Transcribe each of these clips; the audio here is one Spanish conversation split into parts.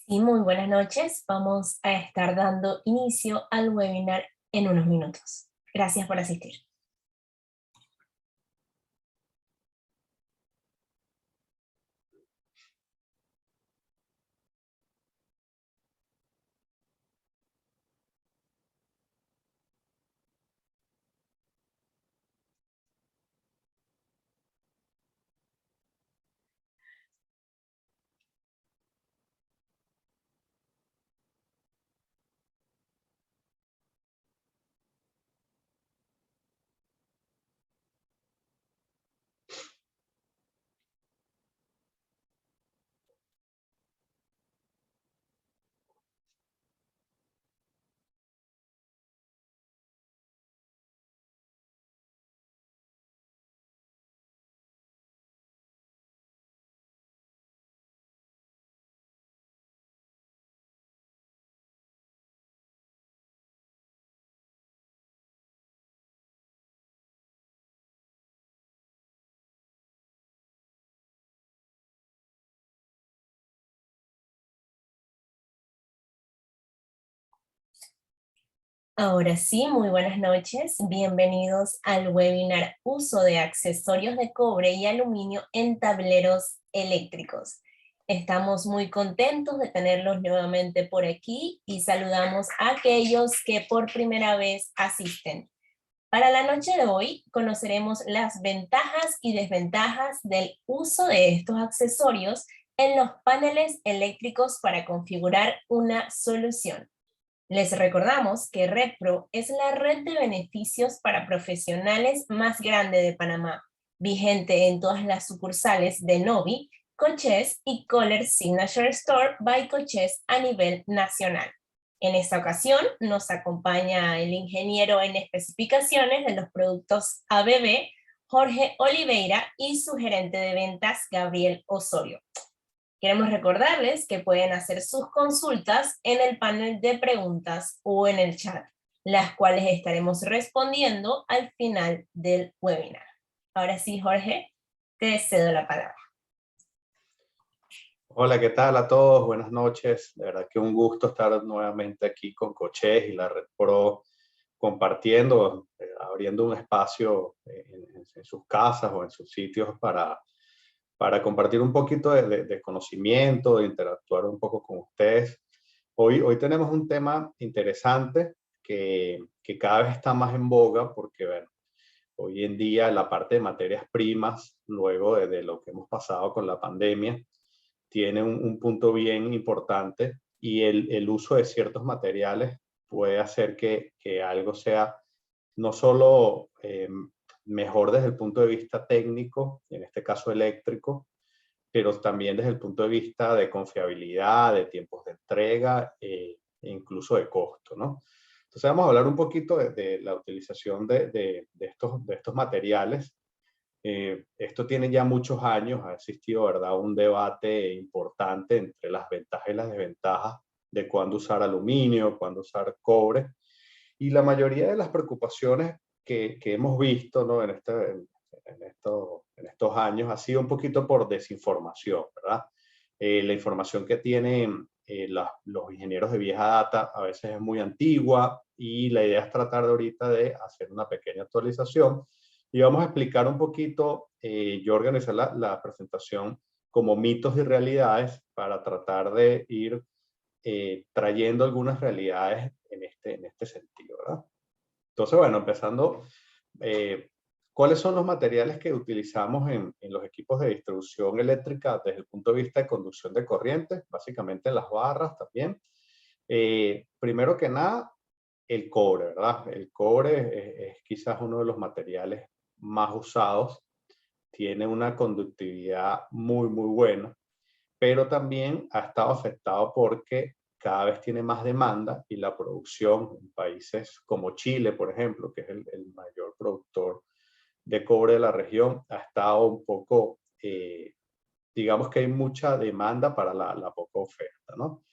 Sí, muy buenas noches. Vamos a estar dando inicio al webinar en unos minutos. Gracias por asistir. Ahora sí, muy buenas noches. Bienvenidos al webinar Uso de accesorios de cobre y aluminio en tableros eléctricos. Estamos muy contentos de tenerlos nuevamente por aquí y saludamos a aquellos que por primera vez asisten. Para la noche de hoy conoceremos las ventajas y desventajas del uso de estos accesorios en los paneles eléctricos para configurar una solución. Les recordamos que RedPro es la red de beneficios para profesionales más grande de Panamá, vigente en todas las sucursales de Novi, Cochés y Kohler Signature Store by Cochés a nivel nacional. En esta ocasión nos acompaña el ingeniero en especificaciones de los productos ABB, Jorge Oliveira, y su gerente de ventas, Gabriel Osorio. Queremos recordarles que pueden hacer sus consultas en el panel de preguntas o en el chat, las cuales estaremos respondiendo al final del webinar. Ahora sí, Jorge, te cedo la palabra. Hola, ¿qué tal a todos? Buenas noches. De verdad que un gusto estar nuevamente aquí con Cochés y la Red Pro compartiendo, abriendo un espacio en sus casas o en sus sitios para compartir un poquito de conocimiento, de interactuar un poco con ustedes. Hoy tenemos un tema interesante que cada vez está más en boga porque, bueno, hoy en día la parte de materias primas, luego de lo que hemos pasado con la pandemia, tiene un punto bien importante y el uso de ciertos materiales puede hacer que algo sea no solo mejor desde el punto de vista técnico, en este caso eléctrico, pero también desde el punto de vista de confiabilidad, de tiempos de entrega e incluso de costo, ¿no? Entonces vamos a hablar un poquito de la utilización de estos materiales. Esto tiene ya muchos años, ha existido, ¿verdad?, un debate importante entre las ventajas y las desventajas de cuándo usar aluminio, cuándo usar cobre, y la mayoría de las preocupaciones que hemos visto, ¿no?, en estos años ha sido un poquito por desinformación, ¿verdad? La información que tienen los ingenieros de vieja data a veces es muy antigua y la idea es tratar de ahorita de hacer una pequeña actualización y vamos a explicar un poquito, yo organizé la presentación como mitos y realidades para tratar de ir trayendo algunas realidades en este sentido, ¿verdad? Entonces, bueno, empezando, eh, ¿cuáles son los materiales que utilizamos en los equipos de distribución eléctrica desde el punto de vista de conducción de corriente? Básicamente en las barras también. Primero que nada, el cobre, ¿verdad? El cobre es quizás uno de los materiales más usados, tiene una conductividad muy buena, pero también ha estado afectado porque cada vez tiene más demanda y la producción en países como Chile, por ejemplo, que es el mayor productor de cobre de la región, ha estado un poco, digamos que hay mucha demanda para la poca oferta, ¿no?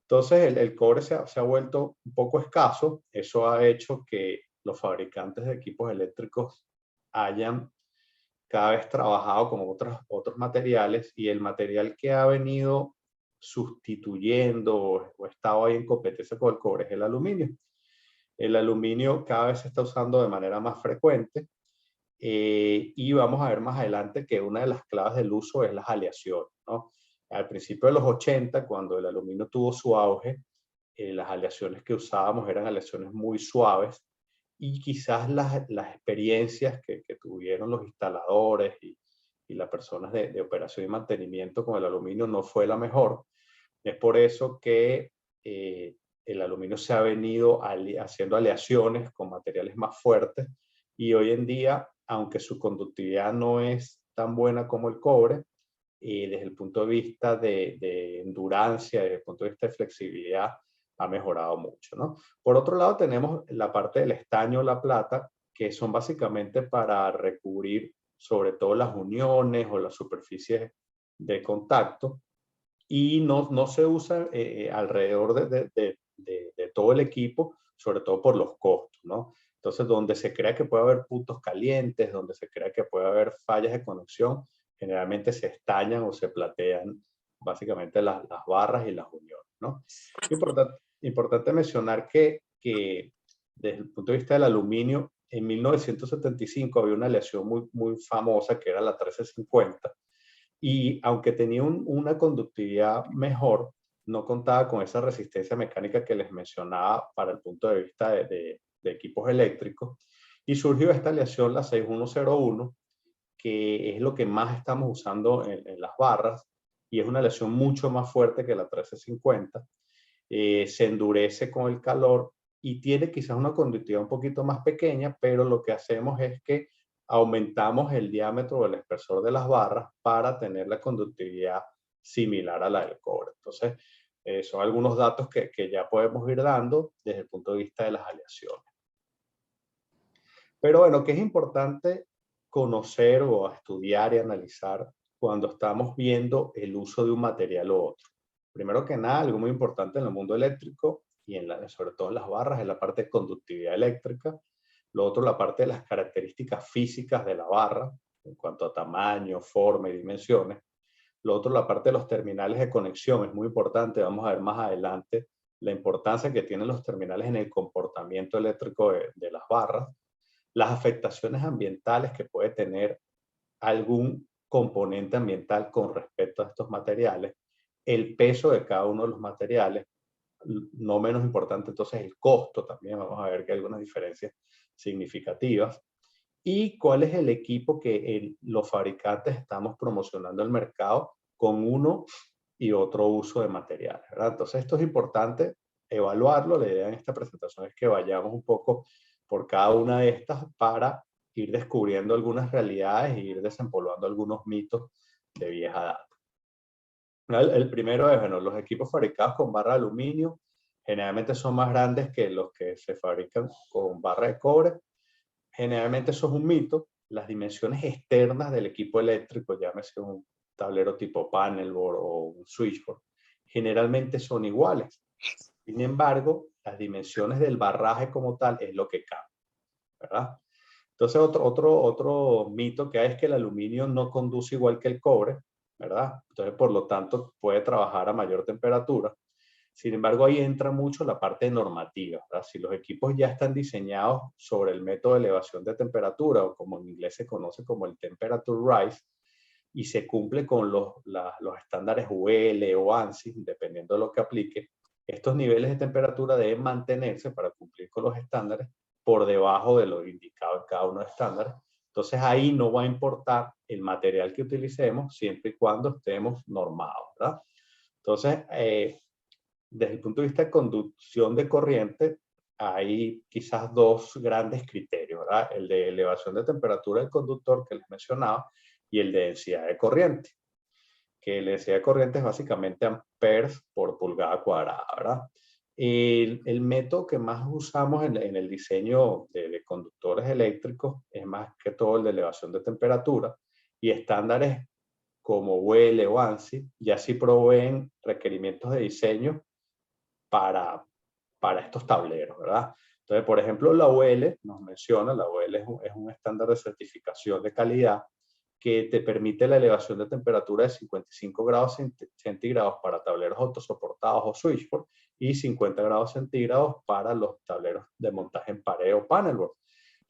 Entonces el cobre se ha vuelto un poco escaso, eso ha hecho que los fabricantes de equipos eléctricos hayan cada vez trabajado con otros materiales y el material que ha venido sustituyendo o estado ahí en competencia con el cobre es el aluminio. El aluminio cada vez se está usando de manera más frecuente y vamos a ver más adelante que una de las claves del uso es las aleaciones, ¿no? Al principio de los 80, cuando el aluminio tuvo su auge, las aleaciones que usábamos eran aleaciones muy suaves y quizás las experiencias que tuvieron los instaladores y las personas de operación y mantenimiento con el aluminio no fue la mejor. Es por eso que el aluminio se ha venido haciendo aleaciones con materiales más fuertes y hoy en día, aunque su conductividad no es tan buena como el cobre, desde el punto de vista de endurancia, desde el punto de vista de flexibilidad, ha mejorado mucho, ¿no? Por otro lado, tenemos la parte del estaño, la plata, que son básicamente para recubrir sobre todo las uniones o las superficies de contacto y no se usa alrededor de todo el equipo, sobre todo por los costos, ¿no? Entonces, donde se crea que puede haber puntos calientes, donde se crea que puede haber fallas de conexión, generalmente se estañan o se platean básicamente las barras y las uniones, ¿no? Importante mencionar que desde el punto de vista del aluminio, en 1975 había una aleación muy famosa que era la 1350 y aunque tenía una conductividad mejor, no contaba con esa resistencia mecánica que les mencionaba para el punto de vista de equipos eléctricos. Y surgió esta aleación, la 6101, que es lo que más estamos usando en las barras, y es una aleación mucho más fuerte que la 1350. Se endurece con el calor y tiene quizás una conductividad un poquito más pequeña, pero lo que hacemos es que aumentamos el diámetro o el espesor de las barras para tener la conductividad similar a la del cobre. Entonces, son algunos datos que ya podemos ir dando desde el punto de vista de las aleaciones. Pero bueno, ¿qué es importante conocer o estudiar y analizar cuando estamos viendo el uso de un material u otro? Primero que nada, algo muy importante en el mundo eléctrico y sobre todo en las barras es la parte de conductividad eléctrica. Lo otro, la parte de las características físicas de la barra en cuanto a tamaño, forma y dimensiones. Lo otro, la parte de los terminales de conexión es muy importante. Vamos a ver más adelante la importancia que tienen los terminales en el comportamiento eléctrico de las barras, las afectaciones ambientales que puede tener algún componente ambiental con respecto a estos materiales, el peso de cada uno de los materiales, no menos importante entonces el costo también, vamos a ver que hay algunas diferencias significativas, y cuál es el equipo que los fabricantes estamos promocionando al mercado con uno y otro uso de materiales, ¿verdad? Entonces esto es importante evaluarlo. La idea en esta presentación es que vayamos un poco por cada una de estas para ir descubriendo algunas realidades e ir desempolvando algunos mitos de vieja data. El primero es, bueno, los equipos fabricados con barra de aluminio generalmente son más grandes que los que se fabrican con barra de cobre. Generalmente eso es un mito. Las dimensiones externas del equipo eléctrico, llámese un tablero tipo panel board o un switchboard, generalmente son iguales. Sin embargo, las dimensiones del barraje como tal es lo que cambia, ¿verdad? Entonces, otro mito que hay es que el aluminio no conduce igual que el cobre, ¿verdad? Entonces, por lo tanto, puede trabajar a mayor temperatura. Sin embargo, ahí entra mucho la parte normativa, ¿verdad? Si los equipos ya están diseñados sobre el método de elevación de temperatura, o como en inglés se conoce como el temperature rise, y se cumple con los estándares UL o ANSI, dependiendo de lo que aplique, estos niveles de temperatura deben mantenerse para cumplir con los estándares por debajo de lo indicado en cada uno de los estándares. Entonces ahí no va a importar el material que utilicemos siempre y cuando estemos normados, ¿verdad? Entonces, desde el punto de vista de conducción de corriente, hay quizás dos grandes criterios, ¿verdad? El de elevación de temperatura del conductor que les mencionaba y el de densidad de corriente, que la densidad de corriente es básicamente amperes por pulgada cuadrada, ¿verdad? El método que más usamos en el diseño de conductores eléctricos es más que todo el de elevación de temperatura y estándares como UL o ANSI ya sí proveen requerimientos de diseño para estos tableros, ¿verdad? Entonces, por ejemplo, la UL nos menciona, la UL es un estándar de certificación de calidad que te permite la elevación de temperatura de 55 grados centígrados para tableros autosoportados o switchboard y 50 grados centígrados para los tableros de montaje en pared o panelboard.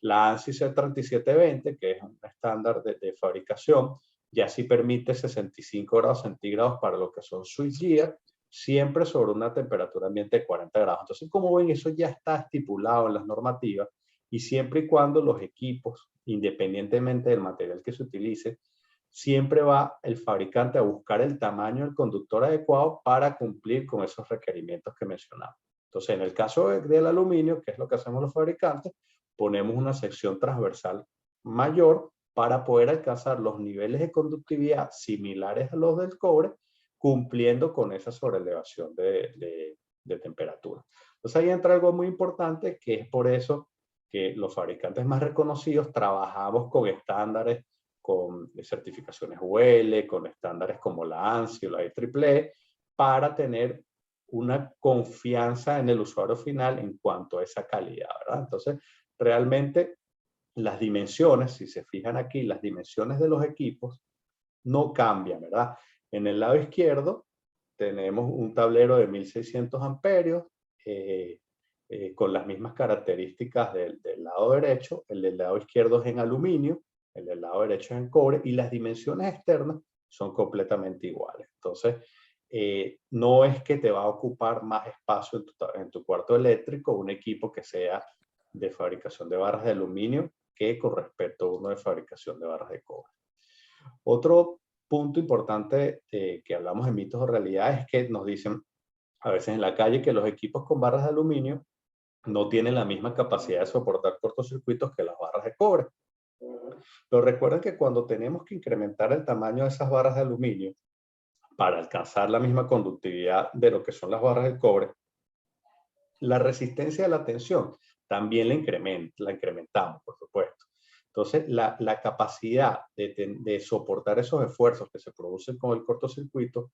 La ANSI C3720, que es un estándar de fabricación, ya sí permite 65 grados centígrados para lo que son switchgear, siempre sobre una temperatura ambiente de 40 grados. Entonces, como ven, eso ya está estipulado en las normativas y siempre y cuando los equipos, independientemente del material que se utilice, siempre va el fabricante a buscar el tamaño del conductor adecuado para cumplir con esos requerimientos que mencionamos. Entonces, en el caso del aluminio, que es lo que hacemos los fabricantes, ponemos una sección transversal mayor para poder alcanzar los niveles de conductividad similares a los del cobre, cumpliendo con esa sobrelevación de temperatura. Entonces ahí entra algo muy importante, que es por eso que los fabricantes más reconocidos trabajamos con estándares, con certificaciones UL, con estándares como la ANSI o la IEEE, para tener una confianza en el usuario final en cuanto a esa calidad, ¿verdad? Entonces, realmente las dimensiones, si se fijan aquí, las dimensiones de los equipos no cambian, ¿verdad? En el lado izquierdo tenemos un tablero de 1600 amperios con las mismas características del lado derecho. El del lado izquierdo es en aluminio, el del lado derecho es en cobre y las dimensiones externas son completamente iguales. Entonces, no es que te va a ocupar más espacio en tu cuarto eléctrico un equipo que sea de fabricación de barras de aluminio que con respecto a uno de fabricación de barras de cobre. Otro punto importante que hablamos de mitos o realidades es que nos dicen a veces en la calle que los equipos con barras de aluminio no tienen la misma capacidad de soportar cortocircuitos que las barras de cobre. Pero recuerden que cuando tenemos que incrementar el tamaño de esas barras de aluminio para alcanzar la misma conductividad de lo que son las barras de cobre, la resistencia a la tensión también la incrementamos, por supuesto. Entonces, la capacidad de soportar esos esfuerzos que se producen con el cortocircuito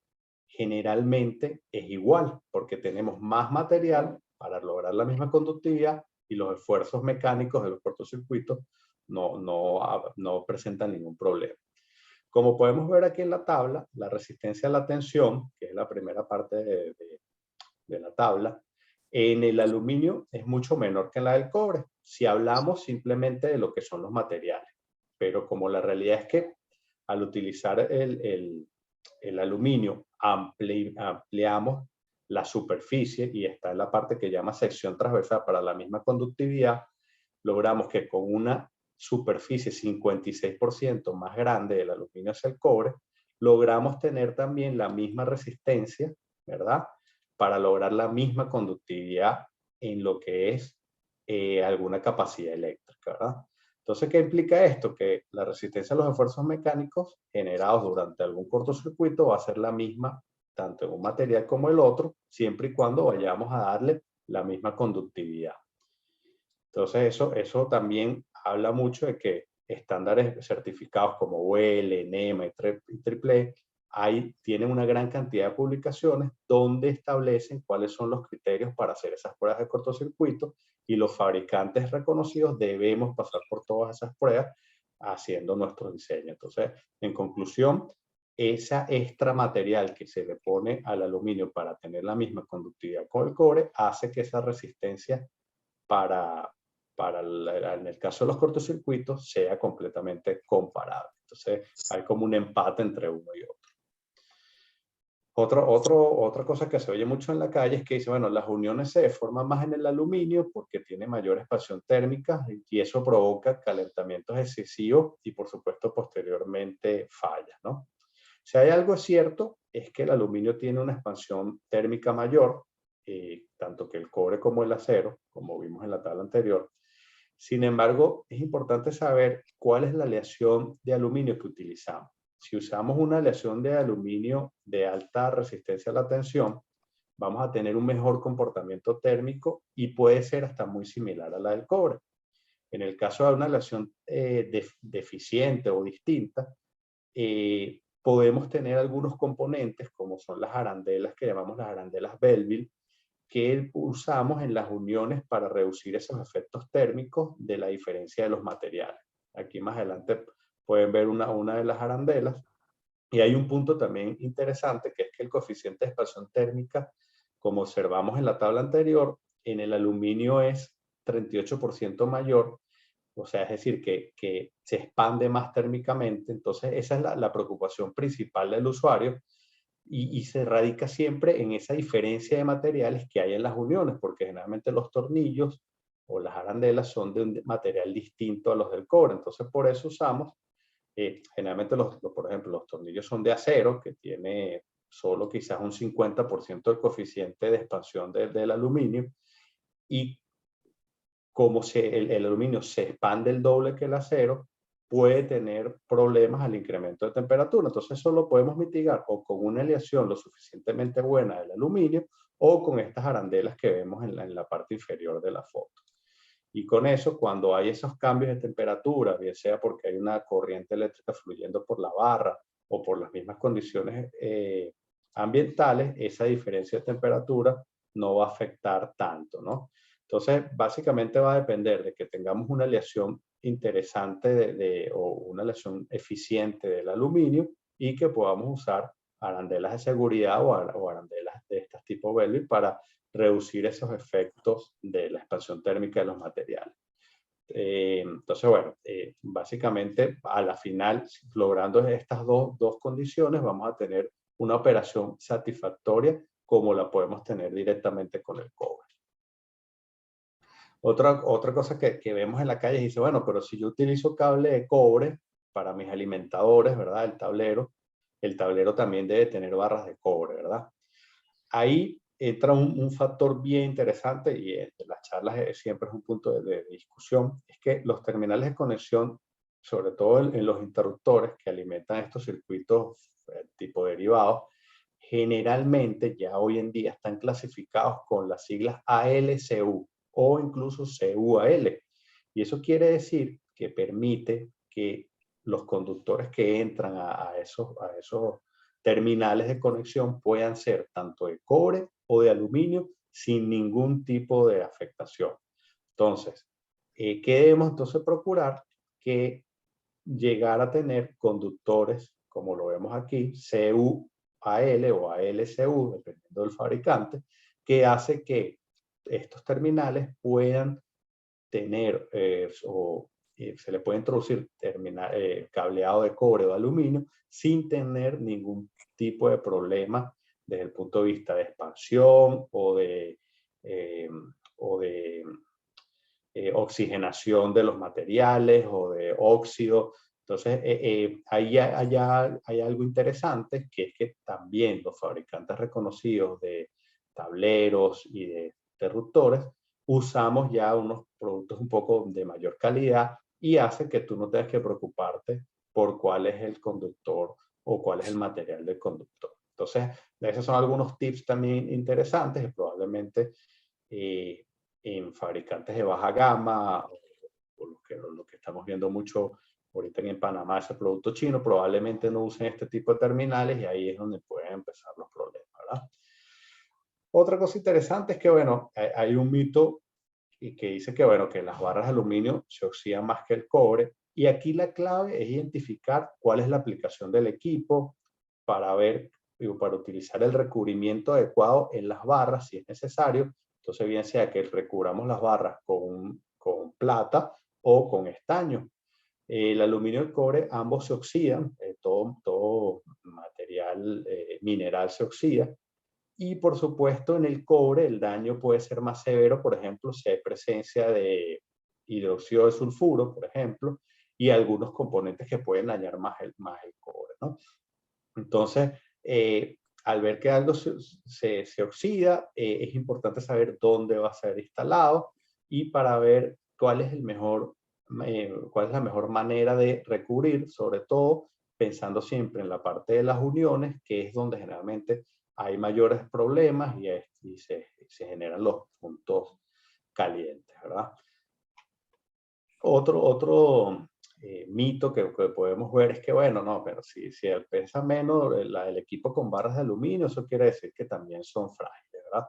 generalmente es igual, porque tenemos más material para lograr la misma conductividad y los esfuerzos mecánicos de los cortocircuitos no presentan ningún problema. Como podemos ver aquí en la tabla, la resistencia a la tensión, que es la primera parte de la tabla, en el aluminio es mucho menor que en la del cobre, si hablamos simplemente de lo que son los materiales. Pero como la realidad es que al utilizar el aluminio ampliamos la superficie y está en la parte que llama sección transversal para la misma conductividad, logramos que con una superficie 56% más grande del aluminio hacia el cobre, logramos tener también la misma resistencia, ¿verdad? Para lograr la misma conductividad en lo que es alguna capacidad eléctrica, ¿verdad? Entonces, ¿qué implica esto? Que la resistencia a los esfuerzos mecánicos generados durante algún cortocircuito va a ser la misma tanto en un material como el otro, siempre y cuando vayamos a darle la misma conductividad. Entonces, eso también habla mucho de que estándares certificados como UL, NEMA y IEEE tienen una gran cantidad de publicaciones donde establecen cuáles son los criterios para hacer esas pruebas de cortocircuito y los fabricantes reconocidos debemos pasar por todas esas pruebas haciendo nuestro diseño. Entonces, en conclusión, esa extra material que se le pone al aluminio para tener la misma conductividad con el cobre hace que esa resistencia en el caso de los cortocircuitos sea completamente comparable. Entonces hay como un empate entre uno y otro. Otra cosa que se oye mucho en la calle es que dice, bueno, las uniones se deforman más en el aluminio porque tiene mayor expansión térmica y eso provoca calentamientos excesivos y por supuesto posteriormente fallas, ¿no? Si hay algo cierto es que el aluminio tiene una expansión térmica mayor, tanto que el cobre como el acero, como vimos en la tabla anterior. Sin embargo, es importante saber cuál es la aleación de aluminio que utilizamos. Si usamos una aleación de aluminio de alta resistencia a la tensión, vamos a tener un mejor comportamiento térmico y puede ser hasta muy similar a la del cobre. En el caso de una aleación deficiente o distinta, podemos tener algunos componentes como son las arandelas que llamamos las arandelas Belville, que usamos en las uniones para reducir esos efectos térmicos de la diferencia de los materiales. Aquí más adelante pueden ver una de las arandelas. Y hay un punto también interesante, que es que el coeficiente de expansión térmica, como observamos en la tabla anterior, en el aluminio es 38% mayor, o sea, es decir, que se expande más térmicamente. Entonces, esa es la preocupación principal del usuario, y se radica siempre en esa diferencia de materiales que hay en las uniones, porque generalmente los tornillos o las arandelas son de un material distinto a los del cobre. Entonces, por eso usamos, generalmente, por ejemplo, los tornillos son de acero, que tiene solo quizás un 50% del coeficiente de expansión del aluminio, y como el aluminio se expande el doble que el acero, puede tener problemas al incremento de temperatura. Entonces eso lo podemos mitigar o con una aleación lo suficientemente buena del aluminio, o con estas arandelas que vemos en la parte inferior de la foto. Y con eso, cuando hay esos cambios de temperatura, bien sea porque hay una corriente eléctrica fluyendo por la barra o por las mismas condiciones ambientales, esa diferencia de temperatura no va a afectar tanto, ¿no? Entonces, básicamente va a depender de que tengamos una aleación interesante o una aleación eficiente del aluminio, y que podamos usar arandelas de seguridad o arandelas de este tipo Belville para reducir esos efectos de la expansión térmica de los materiales. Entonces, bueno, básicamente a la final, logrando estas dos condiciones, vamos a tener una operación satisfactoria como la podemos tener directamente con el cobre. Otra cosa que vemos en la calle es, dice, bueno, pero si yo utilizo cable de cobre para mis alimentadores, ¿verdad? El tablero también debe tener barras de cobre, ¿verdad? Ahí entra un factor bien interesante, y en las charlas siempre es un punto de discusión, es que los terminales de conexión, sobre todo en los interruptores que alimentan estos circuitos tipo derivados, generalmente ya hoy en día están clasificados con las siglas ALCU o incluso CUAL. Y eso quiere decir que permite que los conductores que entran a esos terminales de conexión puedan ser tanto de cobre o de aluminio sin ningún tipo de afectación. Entonces, ¿qué debemos entonces procurar? Que llegar a tener conductores, como lo vemos aquí, CUAL o ALCU, dependiendo del fabricante, que hace que estos terminales puedan tener se le puede introducir cableado de cobre o de aluminio sin tener ningún tipo de problema desde el punto de vista de expansión eh, o de oxigenación de los materiales o de óxido. Entonces, ahí hay algo interesante, que es que también los fabricantes reconocidos de tableros y de interruptores usamos ya unos productos un poco de mayor calidad, y hace que tú no tengas que preocuparte por cuál es el conductor o cuál es el material del conductor. Entonces, esos son algunos tips también interesantes, y probablemente en fabricantes de baja gama, o lo que estamos viendo mucho ahorita en Panamá, ese producto chino, probablemente no usen este tipo de terminales, y ahí es donde pueden empezar los problemas, ¿verdad? Otra cosa interesante es que, bueno, hay un mito que dice que, bueno, que las barras de aluminio se oxidan más que el cobre, y aquí la clave es identificar cuál es la aplicación del equipo para ver, para utilizar el recubrimiento adecuado en las barras si es necesario. Entonces, bien sea que recubramos las barras con plata o con estaño. El aluminio y el cobre ambos se oxidan, todo material mineral se oxida. Y por supuesto, en el cobre el daño puede ser más severo, por ejemplo, si hay presencia de hidróxido de sulfuro, por ejemplo, y algunos componentes que pueden dañar más el cobre, ¿no? Entonces, al ver que algo se oxida, es importante saber dónde va a ser instalado, y para ver cuál es cuál es la mejor manera de recubrir, sobre todo pensando siempre en la parte de las uniones, que es donde generalmente hay mayores problemas, y se generan los puntos calientes, ¿verdad? Otro mito que podemos ver es que, bueno, no, pero si pesa menos el equipo con barras de aluminio, eso quiere decir que también son frágiles, ¿verdad?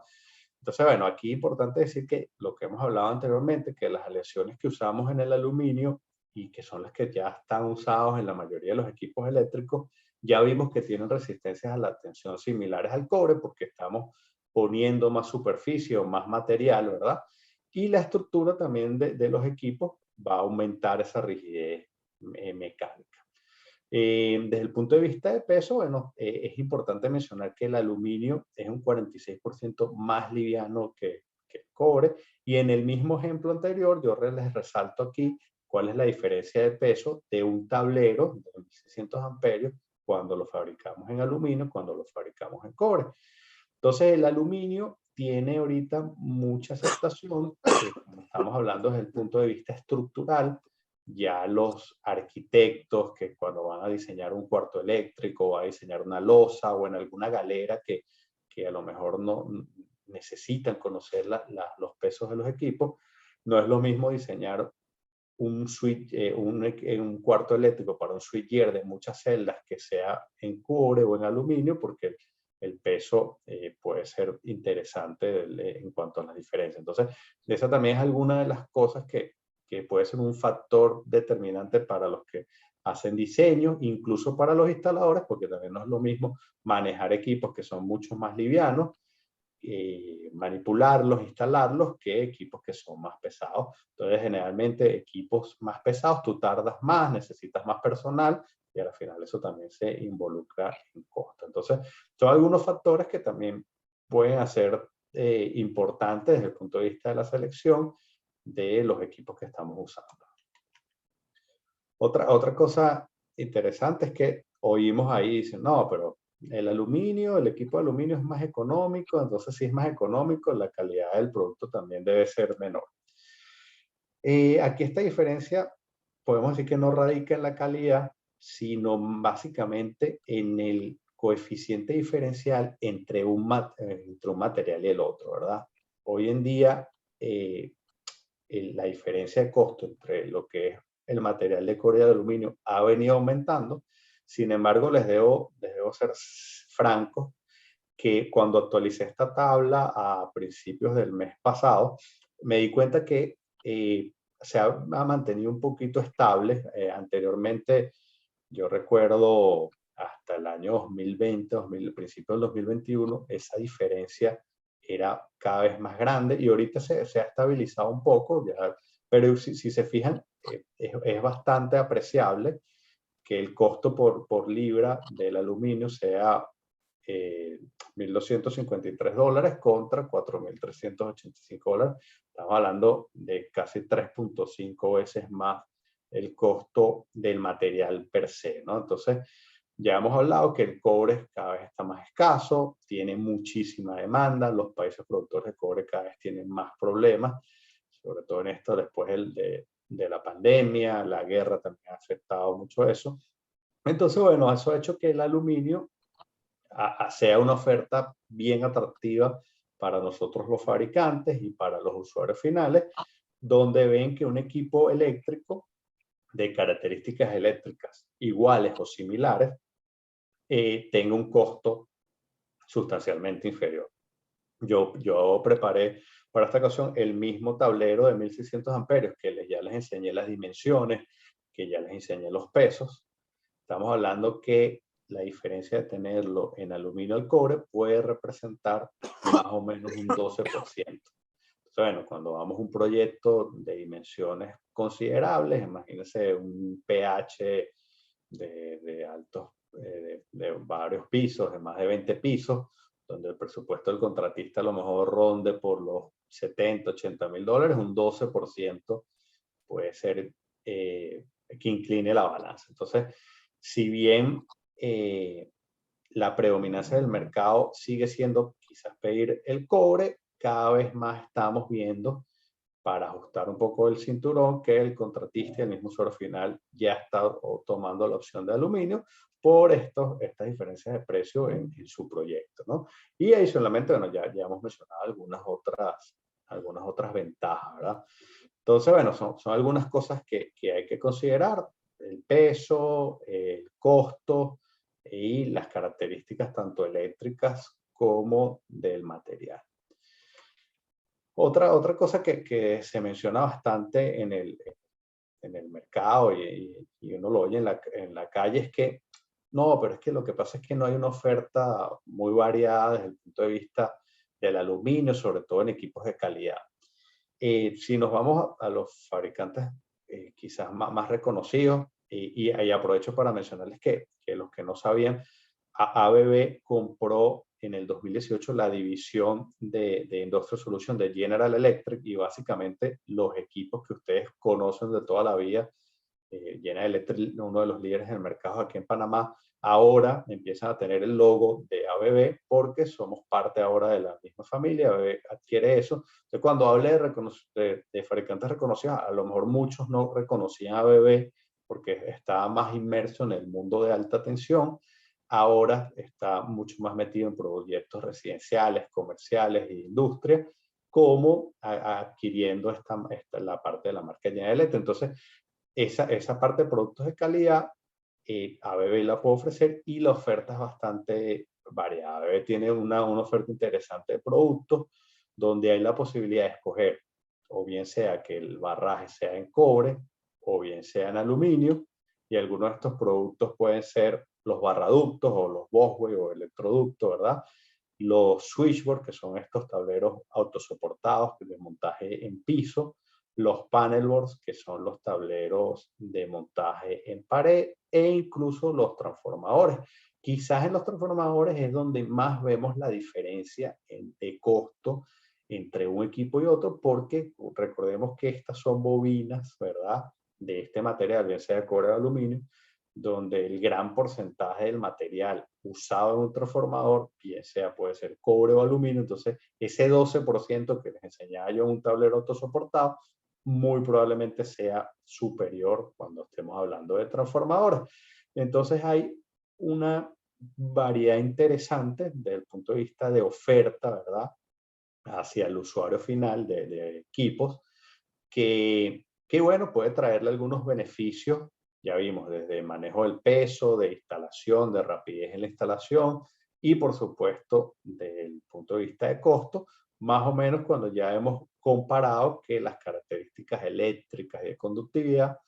Entonces, bueno, aquí es importante decir que lo que hemos hablado anteriormente, que las aleaciones que usamos en el aluminio y que son las que ya están usados en la mayoría de los equipos eléctricos, ya vimos que tienen resistencias a la tensión similares al cobre porque estamos poniendo más superficie o más material, ¿verdad? Y la estructura también de los equipos va a aumentar esa rigidez mecánica. Desde el punto de vista de peso, bueno, es importante mencionar que el aluminio es un 46% más liviano que el cobre, y en el mismo ejemplo anterior yo les resalto aquí cuál es la diferencia de peso de un tablero de 1600 amperios cuando lo fabricamos en aluminio, cuando lo fabricamos en cobre. Entonces el aluminio tiene ahorita mucha aceptación, como estamos hablando desde el punto de vista estructural. Ya los arquitectos que cuando van a diseñar un cuarto eléctrico o a diseñar una losa o en alguna galera que a lo mejor no necesitan conocer los pesos de los equipos, no es lo mismo diseñar un switch, un cuarto eléctrico para un switchgear de muchas celdas que sea en cobre o en aluminio, porque el peso puede ser interesante en cuanto a las diferencias. Entonces, esa también es alguna de las cosas que puede ser un factor determinante para los que hacen diseño, incluso para los instaladores, porque también no es lo mismo manejar equipos que son mucho más livianos, manipularlos, instalarlos, que equipos que son más pesados. Entonces, generalmente equipos más pesados, tú tardas más, necesitas más personal y al final eso también se involucra en costo. Entonces, son algunos factores que también pueden ser importantes desde el punto de vista de la selección de los equipos que estamos usando. Otra cosa interesante es que oímos ahí, dicen, no, pero el aluminio, el equipo de aluminio es más económico, entonces si es más económico, la calidad del producto también debe ser menor. Aquí esta diferencia, podemos decir que no radica en la calidad, sino básicamente en el coeficiente diferencial entre un material y el otro, ¿verdad? Hoy en día, la diferencia de costo entre lo que es el material de cobre y de aluminio ha venido aumentando. Sin embargo, les debo ser franco que cuando actualicé esta tabla a principios del mes pasado, me di cuenta que se ha mantenido un poquito estable. Anteriormente, yo recuerdo hasta el año 2020, principio del 2021, esa diferencia era cada vez más grande y ahorita se ha estabilizado un poco, ya, pero si se fijan, es bastante apreciable que el costo por libra del aluminio sea $1,253 contra $4,385. Estamos hablando de casi 3.5 veces más el costo del material per se, ¿no? Entonces, ya hemos hablado que el cobre cada vez está más escaso, tiene muchísima demanda, los países productores de cobre cada vez tienen más problemas, sobre todo en esto después de la pandemia, la guerra también ha afectado mucho eso. Entonces, bueno, eso ha hecho que el aluminio sea una oferta bien atractiva para nosotros los fabricantes y para los usuarios finales, donde ven que un equipo eléctrico de características eléctricas iguales o similares tenga un costo sustancialmente inferior. Yo preparé para esta ocasión el mismo tablero de 1600 amperios que ya les enseñé las dimensiones, que ya les enseñé los pesos. Estamos hablando que la diferencia de tenerlo en aluminio al cobre puede representar más o menos un 12%. Entonces, bueno, cuando vamos a un proyecto de dimensiones considerables, imagínense un pH de altos, de varios pisos, de más de 20 pisos, donde el presupuesto del contratista a lo mejor ronde por los 70, 80 mil dólares, un 12% puede ser que incline la balanza. Entonces, si bien la predominancia del mercado sigue siendo quizás pedir el cobre, cada vez más estamos viendo para ajustar un poco el cinturón que el contratista y el mismo usuario final ya está tomando la opción de aluminio por estas diferencias de precio en su proyecto, ¿no? Y adicionalmente, bueno, ya hemos mencionado algunas otras ventajas, ¿verdad? Entonces, bueno, son algunas cosas que hay que considerar: el peso, el costo y las características tanto eléctricas como del material. Otra cosa que se menciona bastante en en el mercado y uno lo oye en la calle es que no, pero es que lo que pasa es que no hay una oferta muy variada desde el punto de vista del aluminio, sobre todo en equipos de calidad. Si nos vamos a los fabricantes quizás más reconocidos, y ahí aprovecho para mencionarles que los que no sabían, ABB compró en el 2018 la división de Industrial Solutions de General Electric y básicamente los equipos que ustedes conocen de toda la vida. General Electric, uno de los líderes del mercado aquí en Panamá, ahora empiezan a tener el logo de ABB porque somos parte ahora de la misma familia. ABB adquiere eso. Entonces, cuando hablé de fabricantes reconocidos, a lo mejor muchos no reconocían a ABB porque estaba más inmerso en el mundo de alta tensión. Ahora está mucho más metido en proyectos residenciales, comerciales e industria, como adquiriendo la parte de la marca General Electric. Entonces, esa parte de productos de calidad, ABB la puede ofrecer y la oferta es bastante variada. ABB tiene una oferta interesante de productos donde hay la posibilidad de escoger, o bien sea que el barraje sea en cobre, o bien sea en aluminio, y algunos de estos productos pueden ser los barraductos o los busway o electroductos, ¿verdad? Los switchboard, que son estos tableros autosoportados de montaje en piso, los panelboards, que son los tableros de montaje en pared, e incluso los transformadores. Quizás en los transformadores es donde más vemos la diferencia de costo entre un equipo y otro, porque recordemos que estas son bobinas, ¿verdad? De este material, bien sea de cobre o de aluminio, donde el gran porcentaje del material usado en un transformador, bien sea puede ser cobre o aluminio, entonces ese 12% que les enseñaba yo en un tablero autosoportado, muy probablemente sea superior cuando estemos hablando de transformadores. Entonces hay una variedad interesante desde el punto de vista de oferta, ¿verdad? Hacia el usuario final de equipos, que bueno, puede traerle algunos beneficios. Ya vimos desde manejo del peso, de instalación, de rapidez en la instalación y por supuesto desde el punto de vista de costo, más o menos cuando ya hemos comparado que las características eléctricas y de conductividad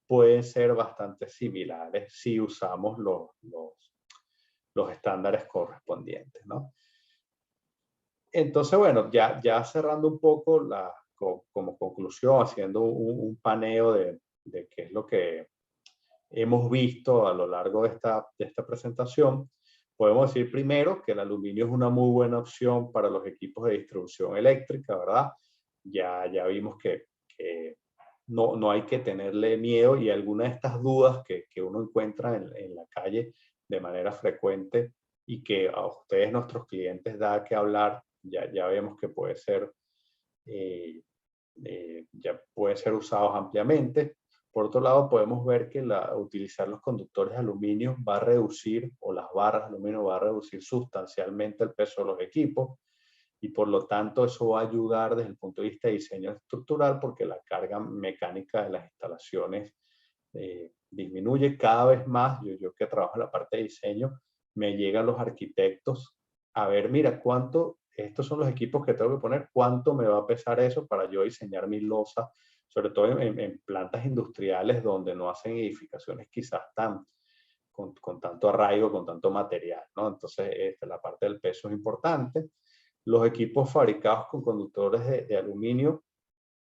pueden ser bastante similares si usamos los estándares correspondientes, ¿no? Entonces, bueno, ya cerrando un poco como conclusión, haciendo un paneo de qué es lo que hemos visto a lo largo de esta presentación, podemos decir primero que el aluminio es una muy buena opción para los equipos de distribución eléctrica, ¿verdad? Ya vimos que no hay que tenerle miedo y algunas de estas dudas que uno encuentra en la calle de manera frecuente y que a ustedes, nuestros clientes, da que hablar, ya vemos que eh, ya pueden ser usados ampliamente. Por otro lado, podemos ver que utilizar los conductores de aluminio va a reducir, o las barras de aluminio va a reducir sustancialmente el peso de los equipos y por lo tanto eso va a ayudar desde el punto de vista de diseño estructural porque la carga mecánica de las instalaciones disminuye cada vez más. Yo que trabajo en la parte de diseño, me llegan los arquitectos a ver, mira, estos son los equipos que tengo que poner, cuánto me va a pesar eso para yo diseñar mi losa, sobre todo en plantas industriales donde no hacen edificaciones quizás con tanto arraigo, con tanto material, ¿no? Entonces, la parte del peso es importante. Los equipos fabricados con conductores de aluminio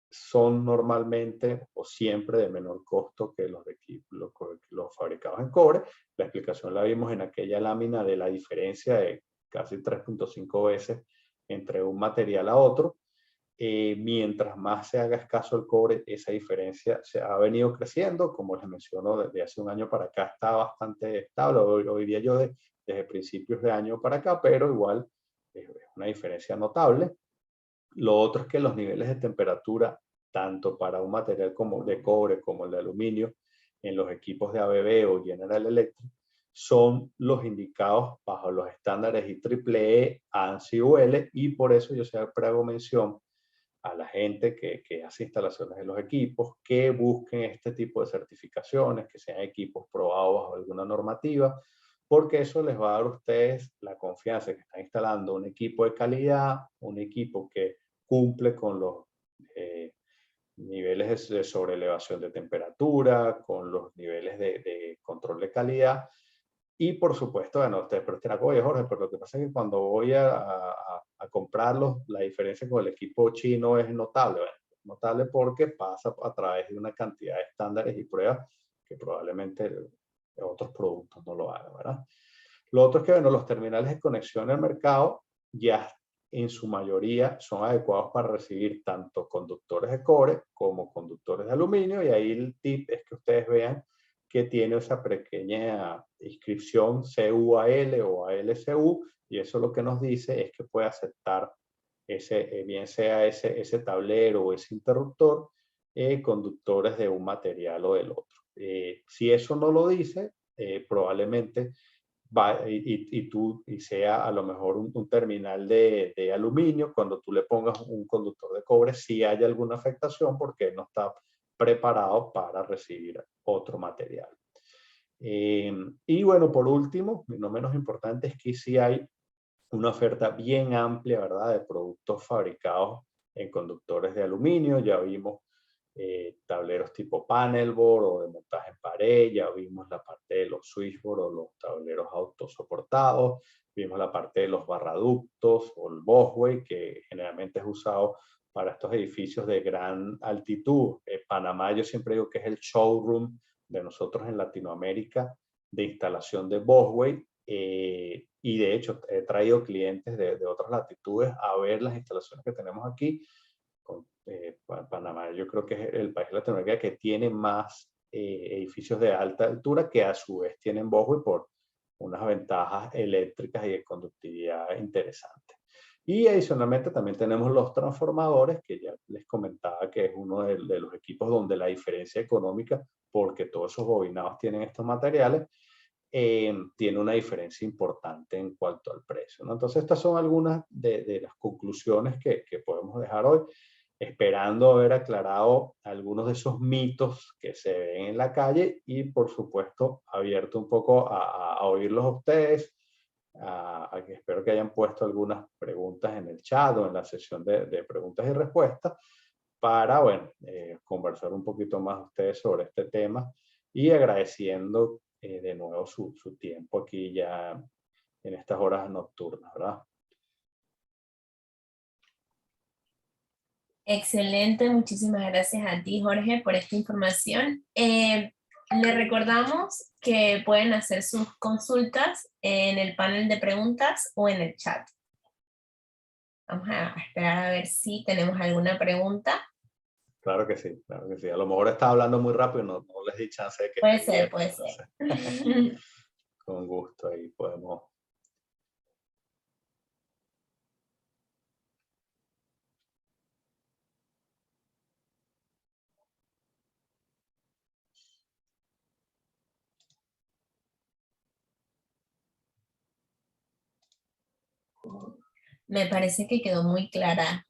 son normalmente o siempre de menor costo que los fabricados en cobre. La explicación la vimos en aquella lámina de la diferencia de casi 3.5 veces entre un material a otro. Mientras más se haga escaso el cobre, esa diferencia se ha venido creciendo. Como les menciono, desde hace un año para acá está bastante estable. Hoy día yo desde principios de año para acá, pero igual es una diferencia notable. Lo otro es que los niveles de temperatura, tanto para un material como de cobre como el de aluminio, en los equipos de ABB o General Electric, son los indicados bajo los estándares IEEE, ANSI UL, y por eso yo siempre hago mención a la gente que hace instalaciones de los equipos, que busquen este tipo de certificaciones, que sean equipos probados bajo alguna normativa, porque eso les va a dar a ustedes la confianza de que están instalando un equipo de calidad, un equipo que cumple con eh, niveles de sobrelevación de temperatura, con los niveles de control de calidad. Y por supuesto, bueno, usted dirá, oye Jorge, pero lo que pasa es que cuando voy a comprarlos, la diferencia con el equipo chino es notable. Bueno, notable porque pasa a través de una cantidad de estándares y pruebas que probablemente otros productos no lo hagan, ¿verdad? Lo otro es que, bueno, los terminales de conexión al mercado ya en su mayoría son adecuados para recibir tanto conductores de cobre como conductores de aluminio, y ahí el tip es que ustedes vean que tiene esa pequeña inscripción CUAL o ALCU, y eso lo que nos dice es que puede aceptar bien sea ese tablero o ese interruptor, conductores de un material o del otro. Si eso no lo dice, probablemente y sea a lo mejor un terminal de aluminio, cuando tú le pongas un conductor de cobre, si hay alguna afectación porque no está preparado para recibir otro material. Y bueno, por último, no menos importante, es que sí hay una oferta bien amplia, ¿verdad?, de productos fabricados en conductores de aluminio. Ya vimos tableros tipo panel board o de montaje en pared, ya vimos la parte de los switchboard o los tableros autosoportados, vimos la parte de los barraductos o el busway, que generalmente es usado para estos edificios de gran altitud. Panamá, yo siempre digo que es el showroom de nosotros en Latinoamérica de instalación de busway, y de hecho he traído clientes de otras latitudes a ver las instalaciones que tenemos aquí. Panamá yo creo que es el país de Latinoamérica que tiene más edificios de alta altura, que a su vez tienen busway por unas ventajas eléctricas y de conductividad interesantes. Y adicionalmente también tenemos los transformadores, que ya les comentaba que es uno de los equipos donde la diferencia económica, porque todos esos bobinados tienen estos materiales, tiene una diferencia importante en cuanto al precio, ¿no? Entonces, estas son algunas de las conclusiones que podemos dejar hoy, esperando haber aclarado algunos de esos mitos que se ven en la calle y, por supuesto, abierto un poco a oírlos a ustedes, a que espero que hayan puesto algunas preguntas en el chat o en la sesión de preguntas y respuestas para, bueno, conversar un poquito más ustedes sobre este tema, y agradeciendo de nuevo su tiempo aquí ya en estas horas nocturnas, ¿verdad? Excelente, muchísimas gracias a ti, Jorge, por esta información. Le recordamos que pueden hacer sus consultas en el panel de preguntas o en el chat. Vamos a esperar a ver si tenemos alguna pregunta. Claro que sí, claro que sí. A lo mejor estaba hablando muy rápido y no les di chance de que Puede ser, escribieran. puede ser. Con gusto ahí podemos. Me parece que quedó muy clara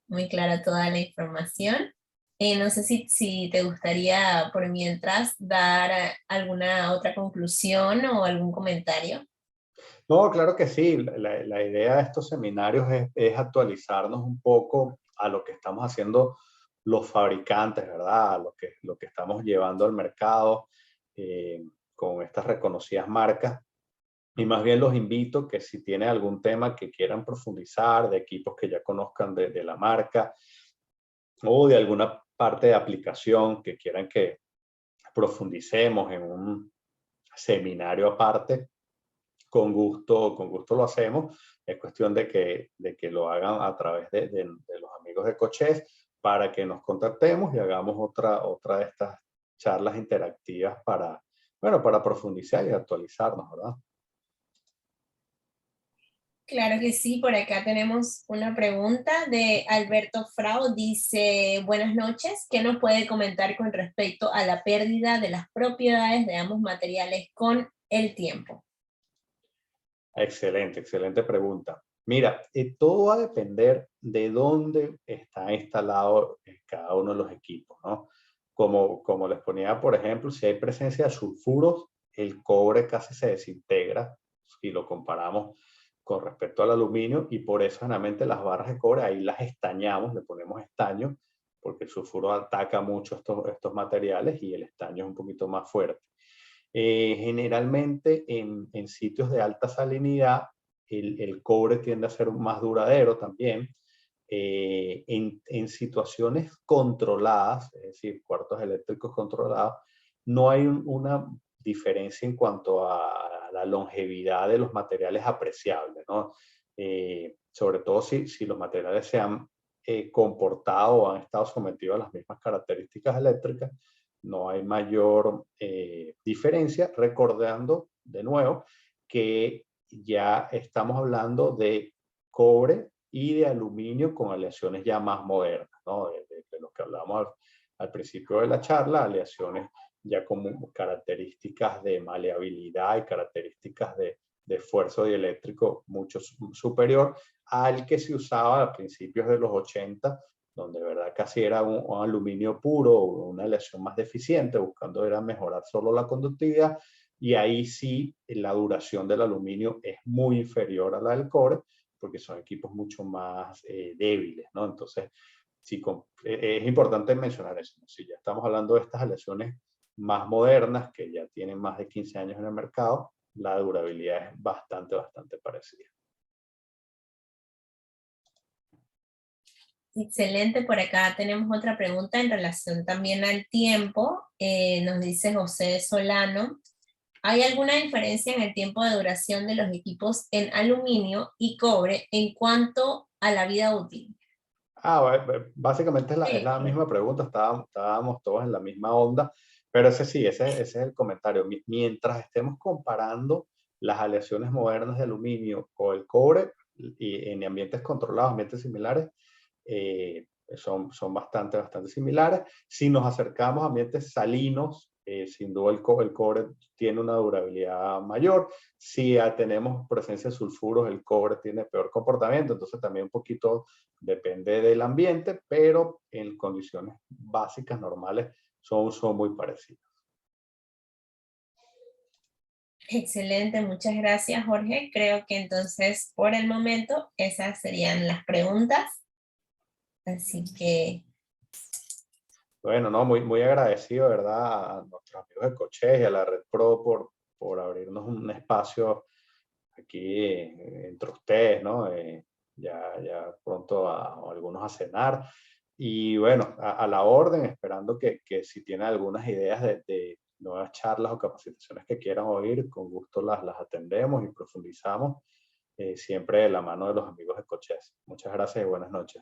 toda la información. No sé si te gustaría, por mientras, dar alguna otra conclusión o algún comentario. No, claro que sí. La idea de estos seminarios es actualizarnos un poco a lo que estamos haciendo los fabricantes, ¿verdad? A lo que estamos llevando al mercado con estas reconocidas marcas. Y más bien los invito que si tienen algún tema que quieran profundizar, de equipos que ya conozcan de la marca o de alguna parte de aplicación que quieran que profundicemos en un seminario aparte, con gusto lo hacemos. Es cuestión de que lo hagan a través de los amigos de Coches para que nos contactemos y hagamos otra de estas charlas interactivas para, bueno, para profundizar y actualizarnos, ¿verdad? Claro que sí, por acá tenemos una pregunta de Alberto Frau. Dice, buenas noches, ¿qué nos puede comentar con respecto a la pérdida de las propiedades de ambos materiales con el tiempo? Excelente, excelente pregunta. Mira, todo va a depender de dónde está instalado cada uno de los equipos, ¿no? Como les ponía, por ejemplo, si hay presencia de sulfuros, el cobre casi se desintegra si lo comparamos con respecto al aluminio, y por eso generalmente las barras de cobre ahí las estañamos, le ponemos estaño, porque el sulfuro ataca mucho estos materiales y el estaño es un poquito más fuerte. Generalmente en sitios de alta salinidad, el cobre tiende a ser más duradero también. En situaciones controladas, es decir, cuartos eléctricos controlados, no hay una diferencia en cuanto a la longevidad de los materiales apreciable, ¿no? Sobre todo si los materiales se han comportado o han estado sometidos a las mismas características eléctricas, no hay mayor diferencia, recordando de nuevo que ya estamos hablando de cobre y de aluminio con aleaciones ya más modernas, ¿no? De lo que hablábamos al principio de la charla, aleaciones ya como características de maleabilidad y características de esfuerzo dieléctrico mucho superior al que se usaba a principios de los 80, donde de verdad casi era un aluminio puro, una aleación más deficiente, buscando era mejorar solo la conductividad, y ahí sí la duración del aluminio es muy inferior a la del cobre, porque son equipos mucho más débiles, ¿no? Entonces, sí, es importante mencionar eso, ¿no? Si ya estamos hablando de estas aleaciones más modernas, que ya tienen más de 15 años en el mercado, la durabilidad es bastante parecida. Excelente, por acá tenemos otra pregunta en relación también al tiempo. Nos dice José Solano, ¿hay alguna diferencia en el tiempo de duración de los equipos en aluminio y cobre en cuanto a la vida útil? Básicamente es la misma pregunta, estábamos todos en la misma onda, pero ese es el comentario. Mientras estemos comparando las aleaciones modernas de aluminio o el cobre y en ambientes controlados, ambientes similares, son bastante similares. Si nos acercamos a ambientes salinos, sin duda el cobre tiene una durabilidad mayor. Si tenemos presencia de sulfuros, el cobre tiene peor comportamiento, entonces también un poquito depende del ambiente, pero en condiciones básicas, normales, son muy parecidos. Excelente, muchas gracias Jorge. Creo que entonces por el momento esas serían las preguntas. Así que... Bueno, no, muy agradecido, ¿verdad? A nuestros amigos de Cochés y a la Red Pro por abrirnos un espacio aquí entre ustedes, ¿no? Ya pronto a algunos a cenar. Y bueno, a la orden, esperando que si tienen algunas ideas de nuevas charlas o capacitaciones que quieran oír, con gusto las atendemos y profundizamos, siempre de la mano de los amigos de Cochés. Muchas gracias y buenas noches.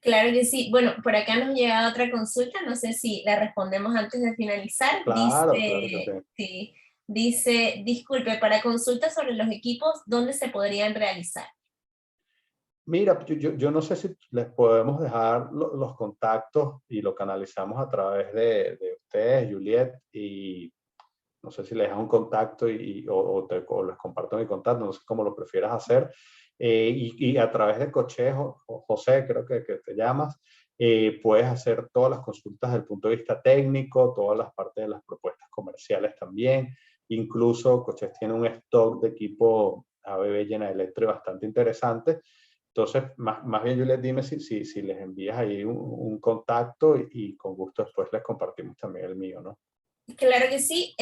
Claro que sí. Bueno, por acá nos llega otra consulta, no sé si la respondemos antes de finalizar. Claro que Dice, sí. sí, dice, disculpe, para consultas sobre los equipos, ¿dónde se podrían realizar? Mira, yo no sé si les podemos dejar los contactos y lo canalizamos a través de ustedes, Juliet, y no sé si les dejas un contacto o les comparto mi contacto, no sé cómo lo prefieras hacer. Y a través de Cochejo, José, creo que te llamas, puedes hacer todas las consultas desde el punto de vista técnico, todas las partes de las propuestas comerciales también. Incluso Coches tiene un stock de equipo ABB General Electric bastante interesante. Entonces, más bien, Juliet, dime si les envías ahí un contacto y con gusto después les compartimos también el mío, ¿no? Claro que sí.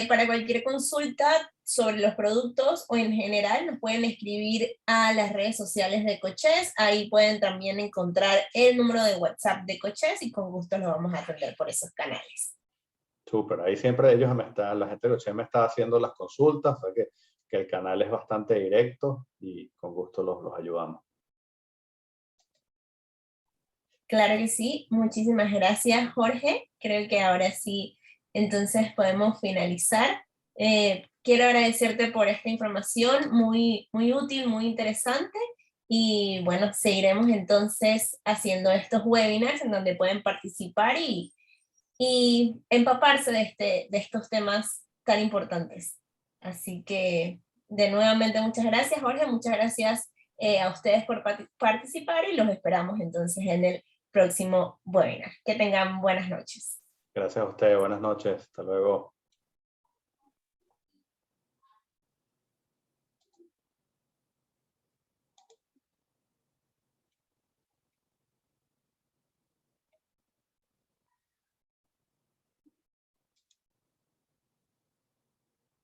Para cualquier consulta sobre los productos o en general, nos pueden escribir a las redes sociales de Cochés. Ahí pueden también encontrar el número de WhatsApp de Cochés y con gusto los vamos a atender por esos canales. Súper, ahí siempre la gente de Cochés me está haciendo las consultas, o sea que el canal es bastante directo y con gusto los ayudamos. Claro que sí. Muchísimas gracias, Jorge. Creo que ahora sí, entonces podemos finalizar. Quiero agradecerte por esta información muy útil, muy interesante. Y bueno, seguiremos entonces haciendo estos webinars en donde pueden participar y empaparse de estos temas tan importantes. Así que, de nuevamente, muchas gracias, Jorge. Muchas gracias a ustedes por participar y los esperamos entonces en el próximo webinar. Que tengan buenas noches. Gracias a ustedes, buenas noches, hasta luego.